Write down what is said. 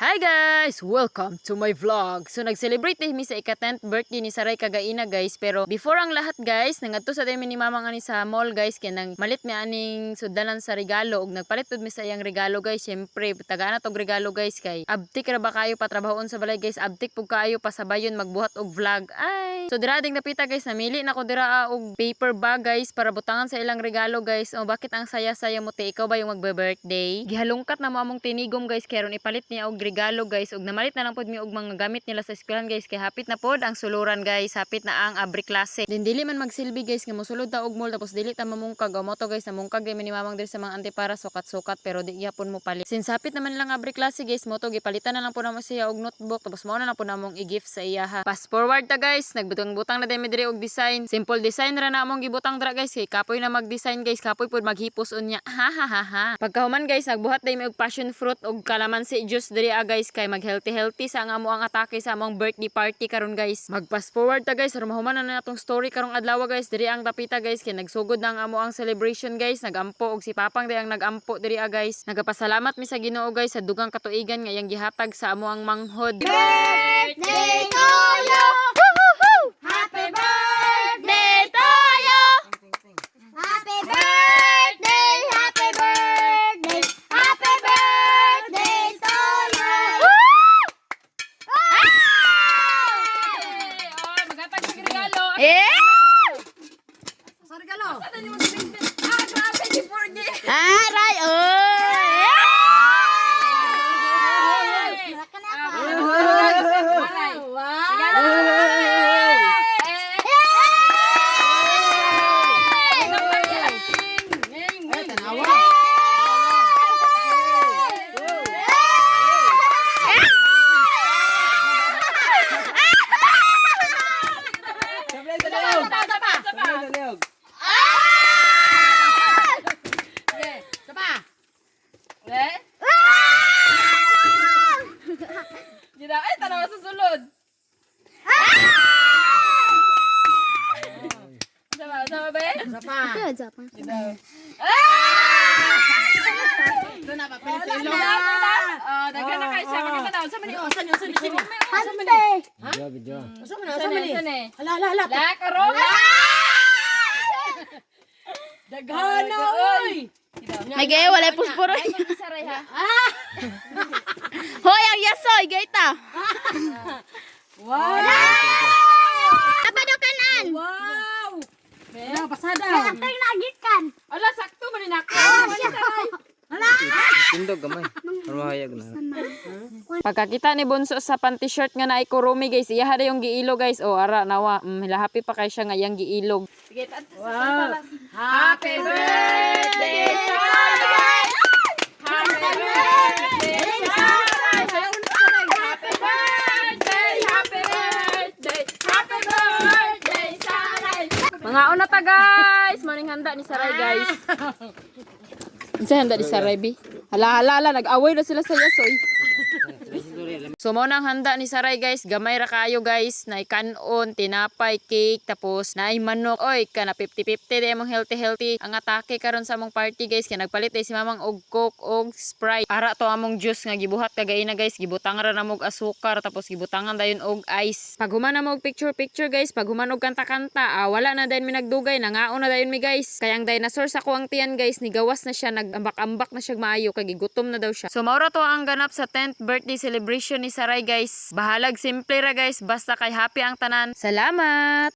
Hi guys! Welcome to my vlog. So nag-celebrate mi sa ika-10th birthday ni Saray Kagaina guys. Pero before ang lahat guys, nangadto sa demi ni mama nga ni sa mall guys. Kaya nang malit mi aning sudalan sa regalo. Ug nagpalit pud mi sa iyang regalo guys. Siyempre, taga na tog regalo guys kay abtik ra ba kayo patrabahon sa balay guys. Abtik pug kayo pasabayon magbuhat og vlog. Ay! So dirating napita guys, namili na ko dira og paper bag guys para butangan sa ilang regalo guys. O bakit ang saya-saya mo te? Ikaw ba yung magbe-birthday? Gihalungkat na mo among tinigom guys. Kaya ron ipalit niya og regalo guys, ug namalit na lang pod mi og mga gamit nila sa eskwelahan guys, kay hapit na pod ang suluran guys, hapit na ang abri klase. Din dili man magsilbi guys nga mosulod ta og mall tapos dili ta mamungkag o moto guys, namungkag di ni mamang diri sa mga antipara sukat-sukat pero di gyapon mo palit. Since hapit naman lang abri klase guys, moto gipalitan na lang po namo siya og notebook tapos mao na lang po namong i-gift sa iya ha. Fast forward ta guys, nagbutang-butang na demi diri og design. Simple design ra na among gibutang dra guys, kay kapoy na mag-design guys, kapoy pod maghipos unya. Ha ha ha ha. Pagkahuman guys, nagbuhat dai mi og passion fruit og kalamansi juice diri guys, kay mag healthy sa nga mo ang atake sa among birthday party karon guys. Mag fast forward ta guys, rumahuman na natong story karong adlaw guys. Diri ang tapita guys, kay nagsugod na ang amo ang celebration guys. Nagampo og si Papang di ang nagampo diri guys. Nagapasalamat mi sa Ginoo guys sa dugang katuigan nga iyang gihatag sa amo ang manghod. Birthday to you! Happy birthday to you! Happy birthday! Happy birthday! Happy birthday to you! Magatag sa regalo. Sa regalo? Aray, tanawa sa sulod. Sama ba? Zapa. Ito na, papilipin lo. Daghan na kayo siya. Makita daw. Sama ni. Ante! Video. Hala. Karong. Daghana, oy! May gaya, wala pusporo. Ay, mag-isaray ha. Hoy, ang yasoy, gaita. Wow! Abadokanan. Wow! Ano, pasada? Atay nagikan. Ala, sakto man ni nako. Tindog gamay. Marmahayag na. Pagkakita ni Bunso sa panty-shirt nga na ikurumi guys, iya hada yung giilog guys. O ara nawa, happy pa kay siya nga yang giilog. Sige, Wow! Happy birthday, Saray! Happy birthday, Saray! Happy birthday, happy birthday, happy birthday, Saray! Mga una ta guys, maning handa ni Saray guys. Unsa handa ni Saray bi? Hala, nag-away na sila sa yasoy. So mo nang handa ni Saray guys, gamay ra kayo guys, na kanon, tinapay, cake, tapos naay manok. Oy, kana 50-50 di mong healthy ang atake karon sa among party guys, kay nagpalit ay si mamang og Coke og Sprite. Para to among juice nga gibuhat kagaina guys, gibutang ra na mog asukar tapos gibutangan dayon og ice. Pag human na mog picture guys, pag human og kanta-kanta, wala na dayon mi nagdugay, nangaon na dayon mi guys. Kay ang dinosaur sa kuwang tiyan guys, nigawas na siya, nagambak-ambak na siya maayo kay gigutom na daw siya. So maura to ang ganap sa 10th birthday celebration ni Saray guys. Bahalag simple ra guys, basta kay happy ang tanan. Salamat!